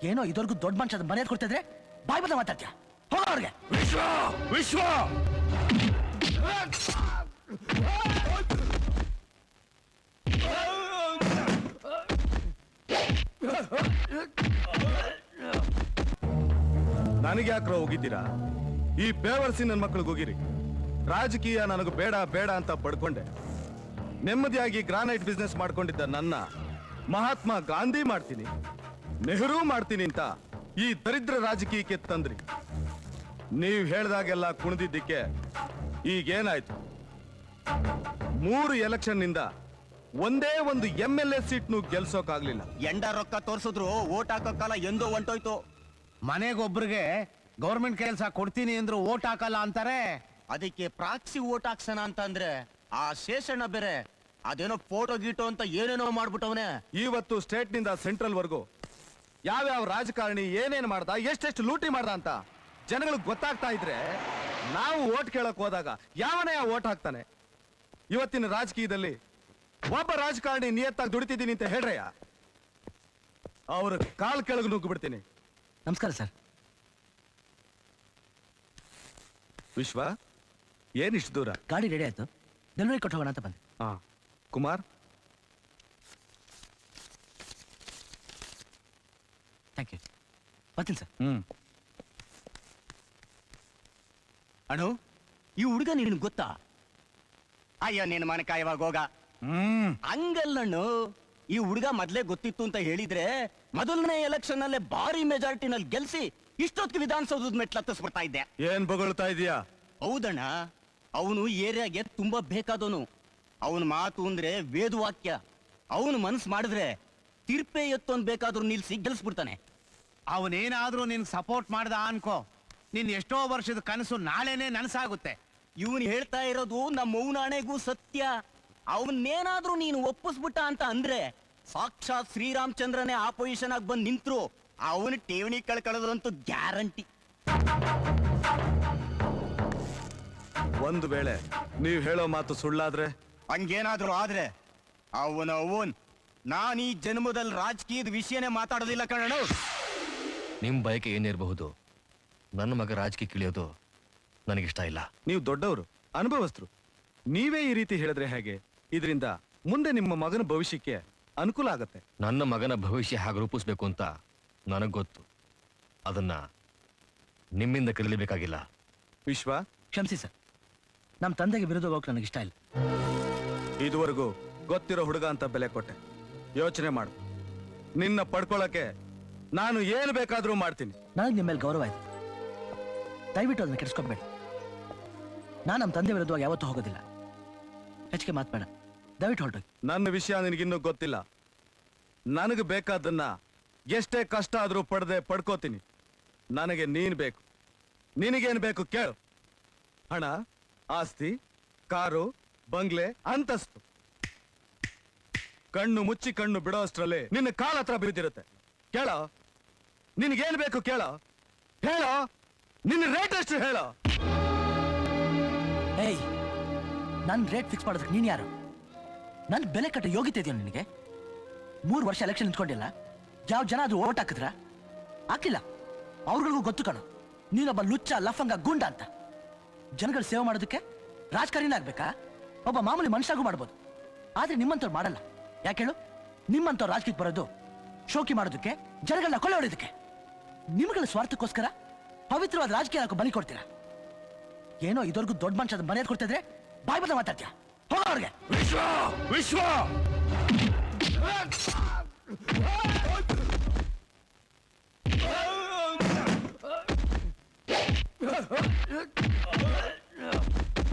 ಏನೋ ಇದುವರೆಗೂ ದೊಡ್ಡ ಮನುಷ್ಯ ಮರ್ಯಾದೆ ಕೊಡ್ತಿದ್ರೆ ಬಾಯ್ ಬದ ಮಾತಾಡ್ತೀಯ. ಹೋಗ ಅವ್ರಿಗೆ. ವಿಶ್ವ ವಿಶ್ವ ನನಗೆ ಯಾಕ್ರೋ ಹೋಗಿದ್ದೀರಾ? ಈ ಬೇವರ್ಸಿ ನನ್ನ ಮಕ್ಕಳಿಗೆ ಹೋಗಿರಿ. ರಾಜಕೀಯ ನನಗೆ ಬೇಡ ಬೇಡ ಅಂತ ಪಡ್ಕೊಂಡೆ. ನೆಮ್ಮದಿಯಾಗಿ ಗ್ರಾನೈಟ್ ಬಿಸ್ನೆಸ್ ಮಾಡ್ಕೊಂಡಿದ್ದ ನನ್ನ ಮಹಾತ್ಮ ಗಾಂಧಿ ಮಾಡ್ತೀನಿ, ನೆಹರು ಮಾಡ್ತೀನಿ ಅಂತ ಈ ದರಿದ್ರ ರಾಜಕೀಯಕ್ಕೆ ತಂದ್ರಿ. ನೀವು ಹೇಳ್ದಾಗೆಲ್ಲ ಕುಣಿದಿದ್ದಕ್ಕೆ ಈಗೇನಾಯ್ತು? 3 ಎಲೆಕ್ಷನ್ ನಿಂದ ಒಂದೇ ಒಂದು MLA ಸೀಟ್ನು ಗೆಲ್ಸೋಕಾಗ್ಲಿಲ್ಲ. ಎಂಡ ರೊಕ್ಕ ತೋರ್ಸಿದ್ರು ಓಟ್ ಹಾಕಕ್ಕಲ್ಲ ಎಂದೋ ಹೊಂಟೋಯ್ತು. ಮನೆಗೊಬ್ರಿಗೆ ಗೌರ್ಮೆಂಟ್ ಕೆಲಸ ಕೊಡ್ತೀನಿ ಅಂದ್ರು ಓಟ್ ಹಾಕಲ್ಲ ಅಂತಾರೆ. ಅದಕ್ಕೆ ಪ್ರಾಕ್ಸಿ ಓಟ್ ಹಾಕ್ಸೋಣ ಅಂತ ಅಂದ್ರೆ ಆ ಶೇಷಣ್ಣ ಬೇರೆ ಅದೇನೋ ಫೋಟೋ ಗೀಟೋ ಅಂತ ಏನೇನೋ ಮಾಡ್ಬಿಟ್ಟವನೆ. ಇವತ್ತು ಸ್ಟೇಟ್ ನಿಂದ ಸೆಂಟ್ರಲ್ ವರ್ಗೂ ಯಾವ್ಯಾವ ರಾಜಕಾರಣಿ ಏನೇನ್ ಮಾಡ್ದ, ಎಷ್ಟೆಷ್ಟು ಲೂಟಿ ಮಾಡ್ದ ಅಂತ ಜನಗಳಿಗೆ ಗೊತ್ತಾಗ್ತಾ ಇದ್ರೆ ನಾವು ಓಟ್ ಕೇಳಕ್ ಹೋದಾಗ ಯಾವನೇ ಓಟ್ ಹಾಕ್ತಾನೆ? ಇವತ್ತಿನ ರಾಜಕೀಯದಲ್ಲಿ ಒಬ್ಬ ರಾಜಕಾರಣಿ ನಿಯತ್ತಾಗಿ ದುಡಿತಿದ್ದೀನಿ ಅಂತ ಹೇಳ್ರಯ್ಯ, ಅವ್ರ ಕಾಲ್ ಕೆಳಗೆ ನುಗ್ಗು ಬಿಡ್ತೀನಿ. ನಮಸ್ಕಾರ ಸರ್. ವಿಶ್ವ, ಏನಿಷ್ಟು ದೂರ? ಗಾಡಿ ರೆಡಿ ಆಯ್ತು, ಡೆಲಿವರಿ ಕೊಟ್ಟು ಹೋಗೋಣ ಅಂತ ಬಂದೆ. ಹಾ ಕುಮಾರ್, ಥ್ಯಾಂಕ್ ಯು. ಬರ್ತೀನಿ ಸರ್. ಅಣ್ಣು, ಈ ಹುಡುಗ ನಿನಗೆ ಗೊತ್ತಾ? ಅಯ್ಯೋ ನಿನ್ ಮನಕ ಇವಾಗ ಹೋಗ. ಹಂಗಲ್ಲಣ್ಣು, ಈ ಹುಡುಗ ಮೊದ್ಲೇ ಗೊತ್ತಿತ್ತು ಅಂತ ಹೇಳಿದ್ರೆ ಮೊದಲನೇ ಎಲೆಕ್ಷನ್ ಅಲ್ಲೇ ಭಾರಿ ಮೆಜಾರಿಟಿನಲ್ಲಿ ಗೆಲ್ಸಿ ಇಷ್ಟೊತ್ತಿಗೆ ವಿಧಾನಸೌಧದ ಮೆಟ್ಲು ಹತ್ತಿಸ್ಬಿಡ್ತಾ ಇದ್ದೆ. ಏನ್ ಬೊಗಳ್ತಾ ಇದೀಯಾ? ಹೌದಣ್ಣ, ಅವನು ಏರಿಯಾಗೆ ತುಂಬಾ ಬೇಕಾದವನು. ಅವನ ಮಾತು ಅಂದ್ರೆ ವೇದವಾಕ್ಯ. ಅವನು ಮನಸ್ಸು ಮಾಡಿದ್ರೆ ತಿರ್ಪೆ ಎತ್ತೊಂದ್ ಬೇಕಾದ್ರೂ ನಿಲ್ಸಿ ಗೆಲ್ಸ್ಬಿಡ್ತಾನೆ. ಅವನೇನಾದ್ರೂ ನಿನ್ ಸಪೋರ್ಟ್ ಮಾಡ್ದ ಅನ್ಕೋ, ನಿನ್ ಎಷ್ಟೋ ವರ್ಷದ ಕನಸು ನಾಳೆನೆ ನನಸಾಗುತ್ತೆ. ಇವನ್ ಹೇಳ್ತಾ ಇರೋದು ನಮ್ಮ ಮೌನಾಣೆಗೂ ಸತ್ಯ. ಅವನ್ನೇನಾದ್ರೂ ನೀನು ಒಪ್ಪಿಸ್ಬಿಟ್ಟ ಅಂತ ಅಂದ್ರೆ ಸಾಕ್ಷಾತ್ ಶ್ರೀರಾಮಚಂದ್ರನೇ ಆಪೋಸಿಷನ್ ಆಗಿ ಬಂದು ನಿಂತ್ರು ಅವನ ಠೇವಣಿ ಕಳ್ಕೊಳ್ಳೋದಂತೂ ಗ್ಯಾರಂಟಿ. ಒಂದು ವೇಳೆ ನೀವ್ ಹೇಳೋ ಮಾತು ಸುಳ್ಳಾದ್ರೆ? ಹಂಗೇನಾದ್ರೂ ಆದ್ರೆ ಅವನ್ ನಾನ್ ಈ ಜನ್ಮದಲ್ಲಿ ರಾಜಕೀಯದ ವಿಷಯನೇ ಮಾತಾಡೋದಿಲ್ಲ ಕಣಣ್ಣ. ನಿಮ್ ಬಯಕೆ ಏನಿರಬಹುದು, ನನ್ನ ಮಗ ರಾಜಕೀಯ ಕಿಳಿಯೋದು ನನಗಿಷ್ಟ ಇಲ್ಲ. ನೀವು ದೊಡ್ಡವರು, ಅನುಭವಸ್ಥರು, ನೀವೇ ಈ ರೀತಿ ಹೇಳಿದ್ರೆ ಹೇಗೆ? ಇದರಿಂದ ಮುಂದೆ ನಿಮ್ಮ ಮಗನ ಭವಿಷ್ಯಕ್ಕೆ ಅನುಕೂಲ ಆಗತ್ತೆ. ನನ್ನ ಮಗನ ಭವಿಷ್ಯ ಹಾಗೆ ರೂಪಿಸ್ಬೇಕು ಅಂತ ನನಗ್ ಗೊತ್ತು. ಅದನ್ನ ನಿಮ್ಮಿಂದ ಕಲಿಬೇಕಾಗಿಲ್ಲ. ವಿಶ್ವ, ಕ್ಷಮಿಸಿ ಸರ್, ನಮ್ಮ ತಂದೆಗೆ ವಿರುದ್ಧ ಹೋಗಕ್ಕೆ ನನಗಿಷ್ಟ ಇಲ್ಲ. ಇದುವರೆಗೂ ಗೊತ್ತಿರೋ ಹುಡುಗ ಅಂತ ಬೆಲೆ ಕೊಟ್ಟೆ. ಯೋಚನೆ ಮಾಡು, ನಿನ್ನ ಪಡ್ಕೊಳ್ಳಕ್ಕೆ ನಾನು ಏನು ಬೇಕಾದ್ರೂ ಮಾಡ್ತೀನಿ. ನನಗೆ ನಿಮ್ಮ ಮೇಲೆ ಗೌರವ ಇದೆ, ದಯವಿಟ್ಟು ಅದನ್ನ ಕೆಡಿಸ್ಕೊಬೇಡಿ. ನಾನು ನಮ್ಮ ತಂದೆ ವಿರುದ್ಧವಾಗಿ ಯಾವತ್ತೂ ಹೋಗೋದಿಲ್ಲ. ಹೆಚ್ಚಿಗೆ ಮಾತಬೇಡ, ದಯವಿಟ್ಟು ಹೊರಟೋಗಿ. ನನ್ನ ವಿಷಯ ನಿನಗಿನ್ನೂ ಗೊತ್ತಿಲ್ಲ. ನನಗೆ ಬೇಕಾದನ್ನ ಎಷ್ಟೇ ಕಷ್ಟ ಆದ್ರೂ ಪಡ್ಕೋತೀನಿ. ನನಗೆ ನೀನ್ ಬೇಕು. ನಿನಗೇನು ಬೇಕು ಕೇಳು. ಹಣ, ಆಸ್ತಿ, ಕಾರು, ಬಂಗ್ಲೆ, ಅಂತಸ್ತು. ಕಣ್ಣು ಮುಚ್ಚಿ ಕಣ್ಣು ಬಿಡೋ ಅಷ್ಟರಲ್ಲಿ ನಿನ್ನ ಕಾಲ ಹತ್ರ ಬಿದ್ದಿರುತ್ತೆ. ಕೇಳೋ, ನಿನಗೇನು ಬೇಕು ಕೇಳೋ. ಹೇಳೋ, ನಿನ್ನ ರೇಟ್ ಎಷ್ಟು ಹೇಳೋ. ಏಯ್, ನನ್ನ ರೇಟ್ ಫಿಕ್ಸ್ ಮಾಡೋದಕ್ಕೆ ನೀನು ಯಾರು? ನನ್ನ ಬೆಲೆ ಕಟ್ಟ ಯೋಗ್ಯತೆ ಇದೆಯೋ ನಿನಗೆ? 3 ವರ್ಷ ಎಲೆಕ್ಷನ್ ನಿಂತ್ಕೊಂಡಿಲ್ಲ, ಯಾವ ಜನ ಅದು ಓಟ್ ಹಾಕಿದ್ರ? ಹಾಕಿಲ್ಲ. ಅವ್ರಿಗಳಿಗೂ ಗೊತ್ತು ಕಣು, ನೀನೊಬ್ಬ ಲುಚ್ಚ, ಲಫಂಗ, ಗುಂಡ ಅಂತ. ಜನಗಳ ಸೇವೆ ಮಾಡೋದಕ್ಕೆ ರಾಜಕಾರಿನ ಆಗ್ಬೇಕಾ? ಒಬ್ಬ ಮಾಮೂಲಿ ಮನುಷ್ಯಾಗೂ ಮಾಡ್ಬೋದು, ಆದ್ರೆ ನಿಮ್ಮಂತವ್ರು ಮಾಡಲ್ಲ. ಯಾಕೆ ಹೇಳು? ನಿಮ್ಮಂತವ್ರು ರಾಜಕೀಯಕ್ಕೆ ಬರೋದು ಶೋಕಿ ಮಾಡೋದಕ್ಕೆ, ಜನಗಳನ್ನ ಕೊಲೆ ಹೊಡೆಯೋದಕ್ಕೆ. ನಿಮ್ಗಳ ಸ್ವಾರ್ಥಕ್ಕೋಸ್ಕರ ಪವಿತ್ರವಾದ ರಾಜಕೀಯ ಬಲಿ ಕೊಡ್ತೀರಾ? ಏನೋ ಇದುವರೆಗೂ ದೊಡ್ಡ ಮನುಷ್ಯ ಮರ್ಯಾದೆ ಕೊಡ್ತಿದ್ರೆ ಬಾಯ್ ಬದ ಮಾತಾಡ್ತೀಯ. ಹೋಗ ಅವ್ರಿಗೆ. ವಿಶ್ವ ವಿಶ್ವ